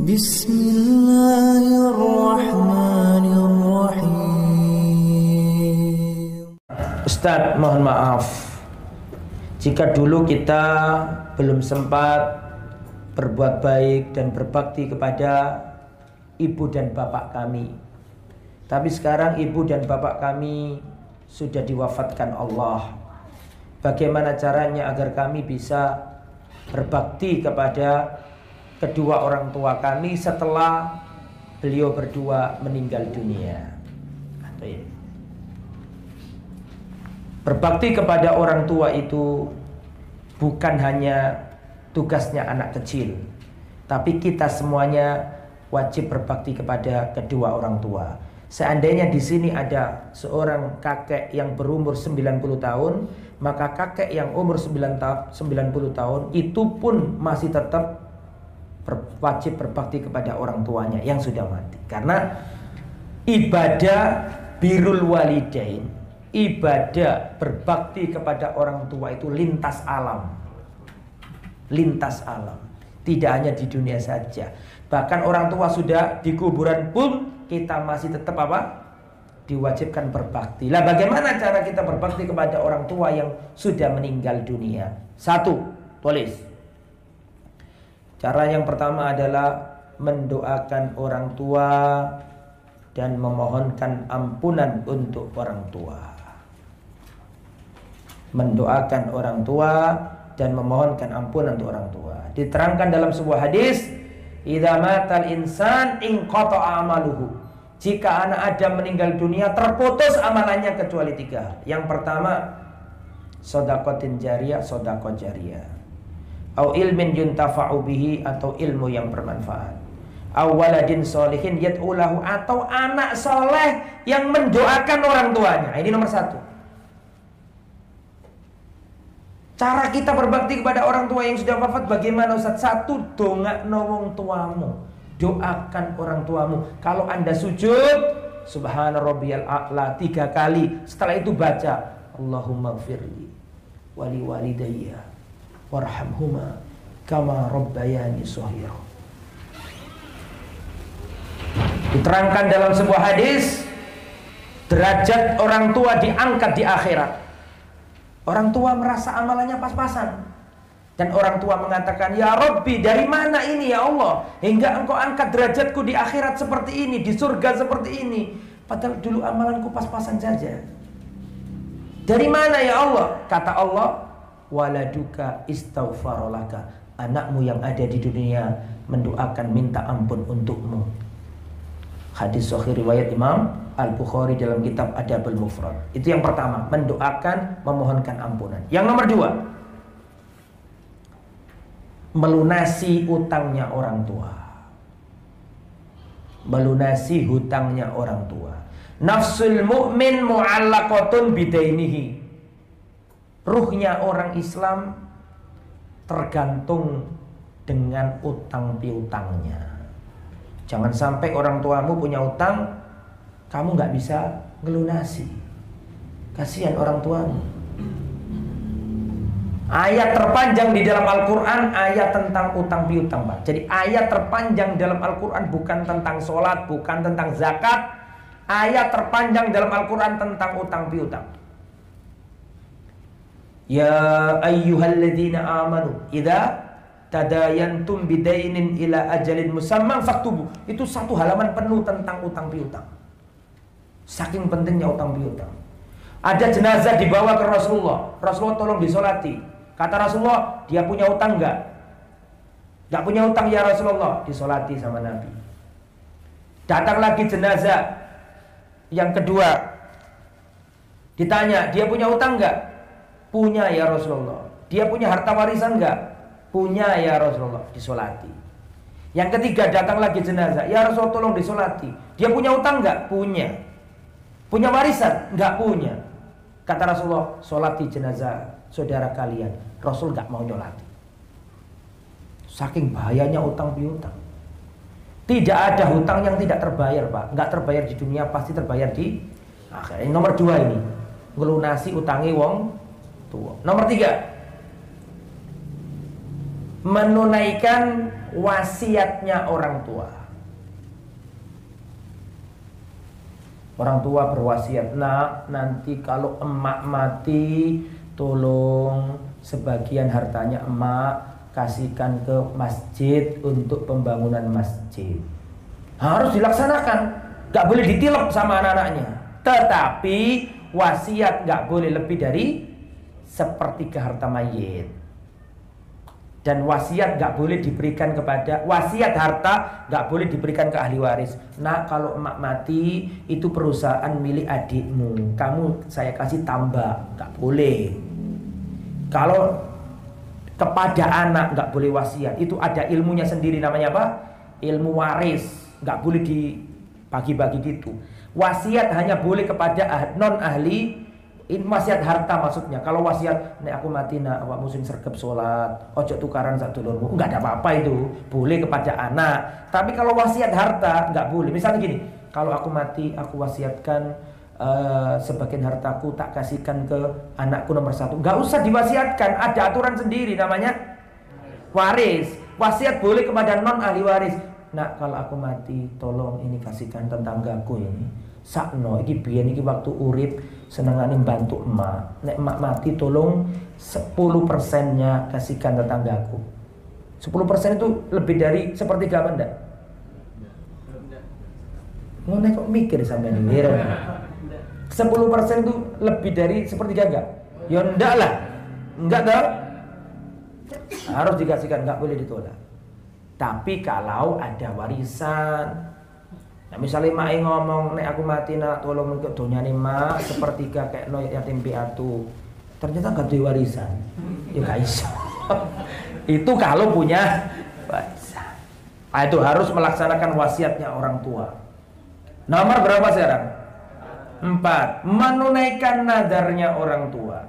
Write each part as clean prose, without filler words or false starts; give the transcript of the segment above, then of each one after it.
Bismillahirrahmanirrahim. Ustadz, mohon maaf jika dulu kita belum sempat berbuat baik dan berbakti kepada ibu dan bapak kami. Tapi sekarang ibu dan bapak kami sudah diwafatkan Allah. Bagaimana caranya agar kami bisa berbakti kepada kedua orang tua kami setelah beliau berdua meninggal dunia? Berbakti kepada orang tua itu bukan hanya tugasnya anak kecil, tapi kita semuanya wajib berbakti kepada kedua orang tua. Seandainya di sini ada seorang kakek yang berumur 90 tahun, maka kakek yang umur 90 tahun itu pun masih tetap wajib berbakti kepada orang tuanya yang sudah mati. Karena ibadah birrul walidain, ibadah berbakti kepada orang tua itu lintas alam. Lintas alam, tidak hanya di dunia saja. Bahkan orang tua sudah di kuburan pun kita masih tetap diwajibkan berbakti. Lah bagaimana cara kita berbakti kepada orang tua yang sudah meninggal dunia? Satu, tulis. Cara yang pertama adalah mendoakan orang tua dan memohonkan ampunan untuk orang tua. Mendoakan orang tua dan memohonkan ampunan untuk orang tua. Diterangkan dalam sebuah hadis, idza matal insan inqata'a amaluhu. Jika anak Adam meninggal dunia, terputus amalannya kecuali 3. Yang pertama, shadaqatin jariyah, shadaqah jariyah. Au ilmin yuntafa'u bihi, atau ilmu yang bermanfaat. Au waladin sholihin yad'u lahu, atau anak soleh yang mendoakan orang tuanya. Ini nomor 1. Cara kita berbakti kepada orang tua yang sudah wafat bagaimana, Ustaz? 1, dongakno wong tuamu. Doakan orang tuamu. Kalau Anda sujud, subhana rabbiyal a'la 3 kali. Setelah itu baca Allahumma gfirli wali walidayya warhamhuma kama rabbayani shaghira. Diterangkan dalam sebuah hadis, derajat orang tua diangkat di akhirat. Orang tua merasa amalannya pas-pasan, dan orang tua mengatakan, ya Rabbi, dari mana ini ya Allah hingga engkau angkat derajatku di akhirat seperti ini, di surga seperti ini, padahal dulu amalanku pas-pasan saja. Dari mana ya Allah? Kata Allah, waladuka istaghfarolaka, anakmu yang ada di dunia mendoakan minta ampun untukmu. Hadis sahih riwayat Imam Al-Bukhari dalam kitab Adabul Mufrad. Itu yang pertama, mendoakan, memohonkan ampunan. Yang nomor 2, melunasi utangnya orang tua. Melunasi hutangnya orang tua. Nafsul mu'min mu'allaqatun bidainihi. Ruhnya orang Islam tergantung dengan utang piutangnya. Jangan sampai orang tuamu punya utang, kamu gak bisa ngelunasi. Kasihan orang tuamu. Ayat terpanjang di dalam Al-Quran ayat tentang utang piutang, Pak. Jadi ayat terpanjang dalam Al-Quran bukan tentang sholat, bukan tentang zakat. Ayat terpanjang dalam Al-Quran tentang utang piutang. Ya ayyuhalladzina amanu idza tadayantum bidainin ila ajalin musamman faktubu. Itu 1 halaman penuh tentang utang piutang. Saking pentingnya utang piutang. Ada jenazah dibawa ke Rasulullah. Rasulullah tolong disolati. Kata Rasulullah, dia punya utang enggak? Enggak punya utang ya Rasulullah. Disolati sama Nabi. Datang lagi jenazah yang kedua. Ditanya, dia punya utang enggak? Punya ya Rasulullah. Dia punya harta warisan enggak? Punya ya Rasulullah. Disolati. Yang ketiga datang lagi jenazah. Ya Rasulullah tolong disolati. Dia punya utang enggak? Punya. Punya warisan? Enggak punya. Kata Rasulullah, solati jenazah saudara kalian. Rasul enggak mau nyolati. Saking bahayanya utang piutang. Tidak ada hutang yang tidak terbayar, Pak. Enggak terbayar di dunia, pasti terbayar di akhirat. Ini nomor 2 ini. Ngelunasi utangi wong tua. Nomor 3, menunaikan wasiatnya orang tua. Orang tua berwasiat, nak, nanti kalau emak mati, tolong sebagian hartanya emak kasihkan ke masjid untuk pembangunan masjid. Harus dilaksanakan, gak boleh ditilep sama anak-anaknya. Tetapi wasiat gak boleh lebih dari sepertiga harta mayit. Dan wasiat gak boleh diberikan kepada, wasiat harta gak boleh diberikan ke ahli waris. Nah, kalau emak mati, itu perusahaan milik adikmu, kamu saya kasih tambah, gak boleh. Kalau kepada anak gak boleh wasiat, itu ada ilmunya sendiri, namanya apa? Ilmu waris, gak boleh dibagi-bagi gitu. Wasiat hanya boleh kepada non ahli. Ini wasiat harta maksudnya. Kalau wasiat, nek aku mati nak awak musim sergap sholat, ojo tukaran sak dulurmu, enggak ada apa-apa itu. Boleh kepada anak. Tapi kalau wasiat harta enggak boleh. Misalnya gini, kalau aku mati, aku wasiatkan sebagian hartaku tak kasihkan ke anakku nomor 1. Enggak usah diwasiatkan, ada aturan sendiri namanya waris. Wasiat boleh kepada non ahli waris. Nak, kalau aku mati, tolong ini kasihkan tetanggaku ini. Sakno iki biyen iki waktu urip senengane bantu emak. Nek emak mati tolong 10%-nya kasihkan tetanggaku. 10% itu lebih dari sepertiga apa enggak? Ngono kok mikir sampean iki. 10% itu lebih dari sepertiga enggak? Ya enggak lah. Enggak toh? Harus dikasihkan, enggak boleh ditolak. Tapi kalau ada warisan, nah misalnya mak ngomong, nek aku mati nak tolong untuk donyane mak sepertiga kayak no yatim piatu, ternyata gak ada warisan, ya gak iso. Itu kalau punya warisan. Nah, itu harus melaksanakan wasiatnya orang tua. Nomor berapa sekarang? 4. Menunaikan nadarnya orang tua.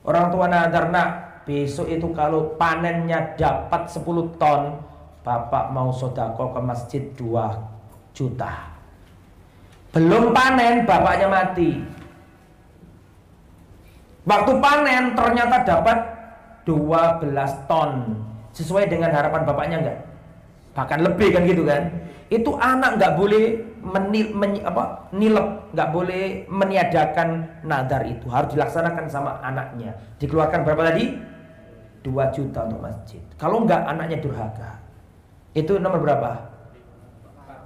Orang tua nadar, nak besok itu kalau panennya dapat 10 ton, bapak mau sodako ke masjid 2 juta. Belum panen bapaknya mati. Waktu panen ternyata dapat 12 ton. Sesuai dengan harapan bapaknya enggak? Bahkan lebih kan gitu kan. Itu anak enggak boleh nilep, enggak boleh meniadakan nadar itu. Harus dilaksanakan sama anaknya. Dikeluarkan berapa tadi? 2 juta untuk masjid. Kalau enggak anaknya durhaka. Itu nomor berapa?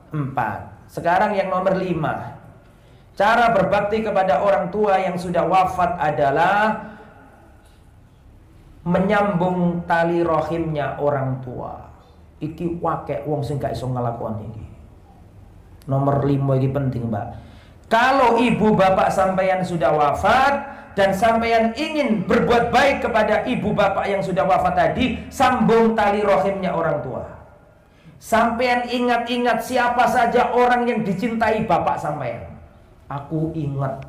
4. Sekarang yang nomor 5. Cara berbakti kepada orang tua yang sudah wafat adalah menyambung tali rahimnya orang tua. Iki wakek wong sing gak iso nglakoni iki. Nomor 5 iki penting, Mbak. Kalau ibu bapak sampeyan sudah wafat dan sampeyan ingin berbuat baik kepada ibu bapak yang sudah wafat tadi, sambung tali rahimnya orang tua. Sampean ingat-ingat siapa saja orang yang dicintai bapak sampean. Aku ingat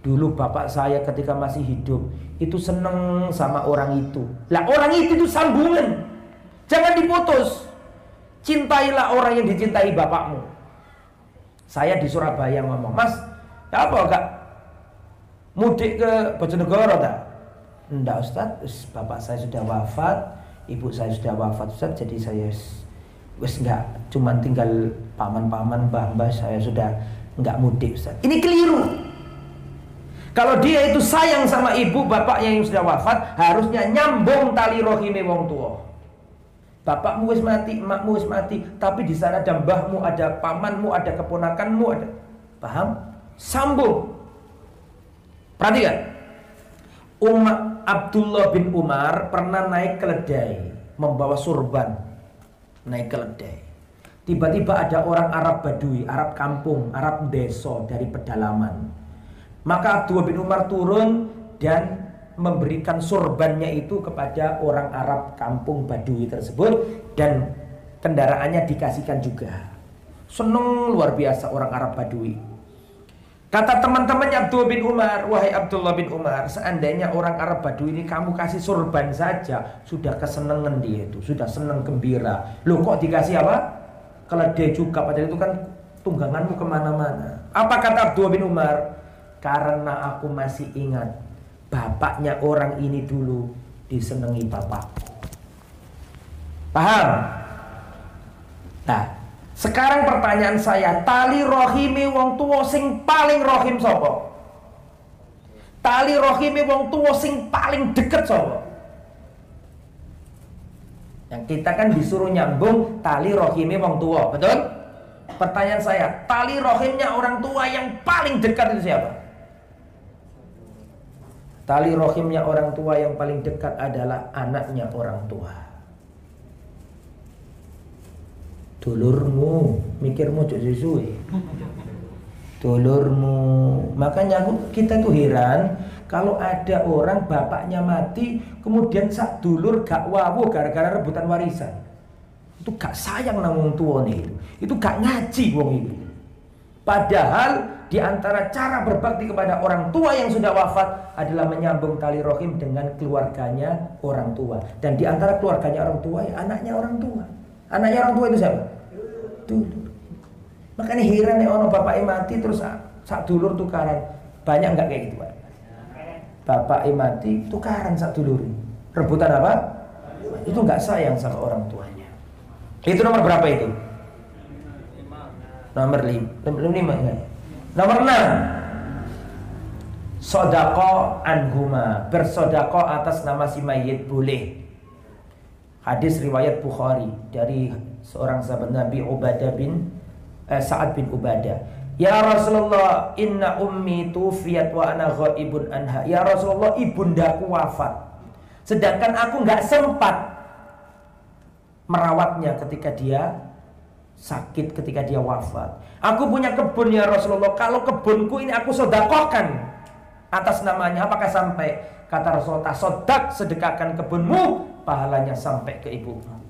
dulu bapak saya ketika masih hidup itu seneng sama orang itu. Lah orang itu sambungan. Jangan diputus. Cintailah orang yang dicintai bapakmu. Saya di Surabaya ngomong, Mas, apa gak mudik ke Bojonegoro tak? Enggak Ustaz, bapak saya sudah wafat, ibu saya sudah wafat Ustaz, jadi saya wes enggak, cuman tinggal paman-paman, mbah-mbah, saya sudah enggak mudik Ustaz. Ini keliru. Kalau dia itu sayang sama ibu bapaknya yang sudah wafat, harusnya nyambung tali rohime wong tua. Bapakmu wis mati, emakmu wis mati, tapi di sana ada mbahmu, ada pamanmu, ada keponakanmu, ada, paham? Sambung. Perhatikan. Abdullah bin Umar pernah naik keledai, membawa surban. Naik keledai. Tiba-tiba ada orang Arab Badui, Arab kampung, Arab desa dari pedalaman. Maka Abdullah bin Umar turun dan memberikan surbannya itu kepada orang Arab kampung Badui tersebut, dan kendaraannya dikasihkan juga. Seneng luar biasa orang Arab Badui. Kata teman-temannya Abdullah bin Umar, wahai Abdullah bin Umar, seandainya orang Arab Badui ini kamu kasih surban saja, sudah kesenangan dia itu, sudah senang gembira. Loh kok dikasih apa? Keledai juga, padahal itu kan tungganganmu kemana-mana. Apa kata Abdullah bin Umar? Karena aku masih ingat bapaknya orang ini dulu disenangi bapakku. Paham? Nah, sekarang pertanyaan saya, tali rohime wong tuwa sing paling rohim sapa? Tali rohime wong tuwa sing paling deket sapa? Yang kita kan disuruh nyambung tali rohime wong tua, betul? Pertanyaan saya, tali rohimnya orang tua yang paling dekat itu siapa? Tali rohimnya orang tua yang paling dekat adalah anaknya orang tua. Dulurmu, mikirmu cok suwe. Dulurmu. Makanya kita tuh heran kalau ada orang bapaknya mati, kemudian sak dulur gak wawuh gara-gara rebutan warisan. Itu gak sayang nang wong tuwa nih. Itu gak ngaji wong itu. Padahal di antara cara berbakti kepada orang tua yang sudah wafat adalah menyambung tali rohim dengan keluarganya orang tua. Dan di antara keluarganya orang tua ya anaknya orang tua. Anaknya orang tua itu siapa? Dulur. Makanya heran nih ono bapaknya mati terus sak dulur tukaran. Banyak nggak kayak gitu Pak? Bapaknya mati tukaran sak dulur. Rebutan apa? Itu nggak sayang sama orang tuanya. Itu nomor berapa itu? Nomor 5 ya. Nomor 6, sodako anhuma, bersodako atas nama si mayit boleh. Hadis riwayat Bukhari dari seorang sahabat Nabi Sa'ad bin Ubadah. Ya Rasulullah, inna ummi tufiyat wa ana ghaibun anha. Ya Rasulullah, ibundaku wafat, sedangkan aku nggak sempat merawatnya ketika dia sakit, ketika dia wafat. Aku punya kebun ya Rasulullah, kalau kebunku ini aku sodakohkan atas namanya, apakah sampai? Kata Rasulullah, sodak, sedekahkan kebunmu, pahalanya sampai ke ibumu.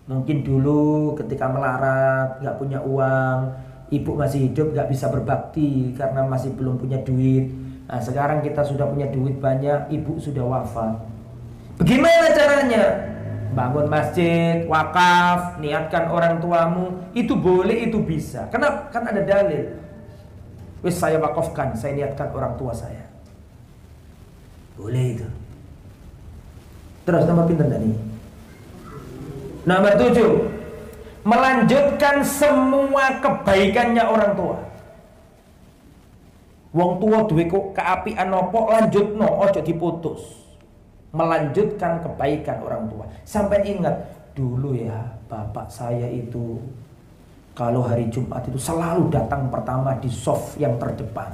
Mungkin dulu ketika melarat, gak punya uang, ibu masih hidup, gak bisa berbakti karena masih belum punya duit. Nah sekarang kita sudah punya duit banyak, ibu sudah wafat. Bagaimana caranya? Bangun masjid, wakaf, niatkan orang tuamu, itu boleh, itu bisa. Kenapa? Kan ada dalil. Wis saya wakafkan, saya niatkan orang tua saya. Boleh itu. Terus nomor pinten tadi? Nomor 7, melanjutkan semua kebaikannya orang tua. Wong tua duwe keapian nopo, lanjutno, ojo diputus. Melanjutkan kebaikan orang tua. Sampai ingat dulu ya, bapak saya itu kalau hari Jumat itu selalu datang pertama di soft yang terdepan.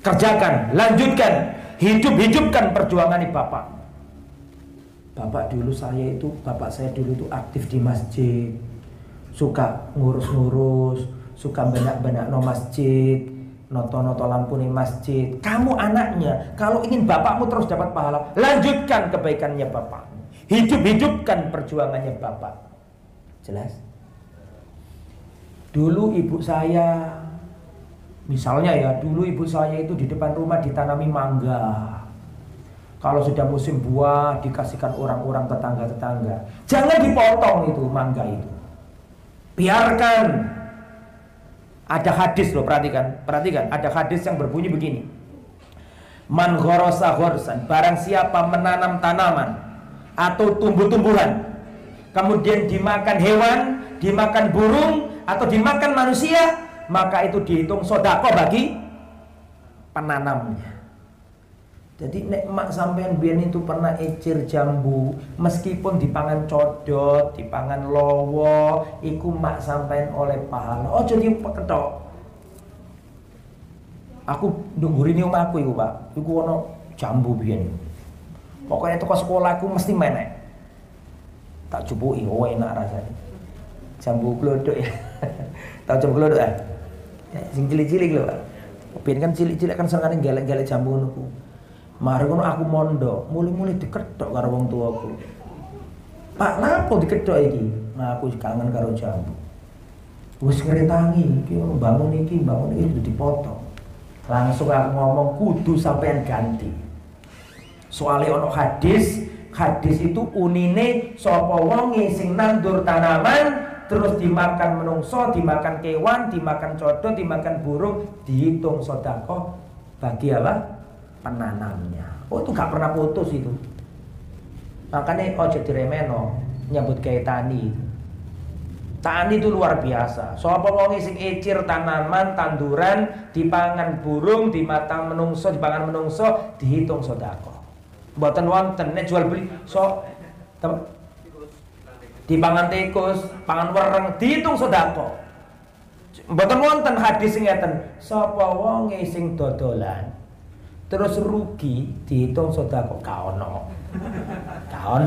Kerjakan, lanjutkan, hidupkan perjuangan bapak. Bapak saya dulu itu aktif di masjid, suka ngurus-ngurus, suka benak-benak no masjid, noto-noto lampu nih masjid. Kamu anaknya, kalau ingin bapakmu terus dapat pahala, lanjutkan kebaikannya bapak, hidupkan perjuangannya bapak. Jelas? Dulu ibu saya, misalnya ya, dulu ibu saya itu di depan rumah ditanami mangga. Kalau sudah musim buah dikasihkan orang-orang tetangga-tetangga. Jangan dipotong itu mangga itu, biarkan. Ada hadis loh, perhatikan, ada hadis yang berbunyi begini. Man ghorosa ghorsan, barang siapa menanam tanaman atau tumbuh-tumbuhan, kemudian dimakan hewan, dimakan burung, atau dimakan manusia, maka itu dihitung sodako bagi penanamnya. Jadi nek mak sampean biyen itu pernah ecir jambu, meskipun dipangan codot, dipangan lowo, iku mak sampean oleh pahala. Oh jadi peketok. Aku nungguin omahku iku, Pak. Iku ono jambu biyen. Pokoknya toko sekolahku mesti menek. Tak cupuki, oh enak rasanya. Jambu glodok ya. Tahu jambu glodok ya? Sing cilik-cilik lho, Pak. Biyen kan cilik-cilik kan senengane gelek-gelek jambu ngono. Mari ngono aku mondok, mulai-mulai diketok karo wong tuaku. Pak, napa diketok iki? Nah, aku kangen karo jambu. Wis ngretangi, iki ono bangun iki udah dipotong. Langsung aku ngomong kudu sampean ganti. Soale ono hadis itu unine sapa wonge sing nandur tanaman terus dimakan menungso, dimakan kewan, dimakan codot, dimakan burung, dihitung sedekah bagi apa? Penanamnya. Oh itu gak pernah putus itu. Makanya ojo diremeno. nyambut gawe tani. Tani itu luar biasa. Sapa wong sing icir tanaman, tanduran, dipangan burung, dimatang menungso, dipangan menungso, dihitung sedekah. Mboten wonten nek jual beli dipangan tikus, pangan wereng, dihitung sedekah. Mboten wonten hadis sing ngeten, sapa wong sing dodolan terus rugi dihitung sedekah ka ono. Ka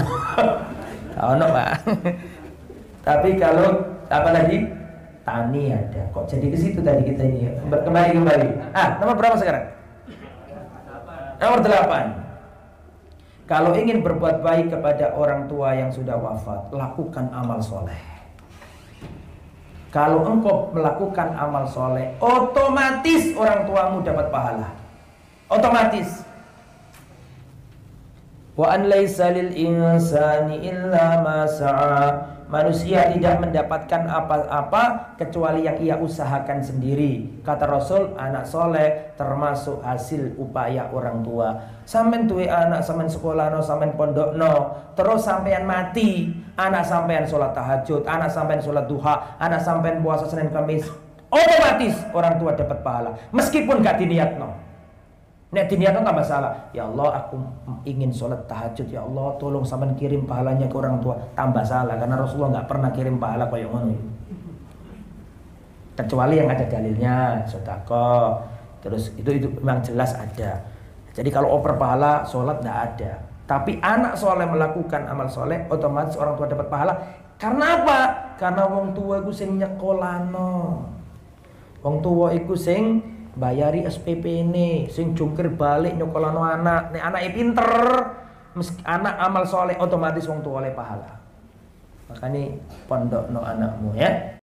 ono, Pak. Tapi kalau apalagi tani ada. Kok jadi ke situ tadi kita ini ya? Kembali. Nomor berapa sekarang? Nomor 8. Kalau ingin berbuat baik kepada orang tua yang sudah wafat, lakukan amal soleh. Kalau engkau melakukan amal soleh, otomatis orang tuamu dapat pahala. Otomatis. Wa an laisa lil insani illa ma sa'a. Manusia tidak mendapatkan apa-apa kecuali yang ia usahakan sendiri. Kata Rasul, anak soleh termasuk hasil upaya orang tua. Sampean duwe anak, sampean sekolahno, sampean pondokno, terus sampean mati, anak sampean sholat tahajud, anak sampean sholat duha, anak sampean puasa Senin Kamis, otomatis orang tua dapat pahala meskipun gak diniatno. Nek diniatno gak masalah. Ya Allah, aku ingin sholat tahajud, ya Allah tolong sampean kirim pahalanya ke orang tua. Tambah salah karena Rasulullah gak pernah kirim pahala kayak ngono. Kecuali yang ada dalilnya, sedekah. Terus itu memang jelas ada. Jadi kalau oper pahala sholat gak ada. Tapi anak soleh melakukan amal soleh, otomatis orang tua dapat pahala. Karena apa? Karena wong tua iku sing nyekolano. Wong tua iku sing bayari SPP ini, sing jungkir balik nyokolano anak. Nek anake pinter, anak amal soleh, otomatis wong tua oleh pahala. Makanya pondokno anakmu ya.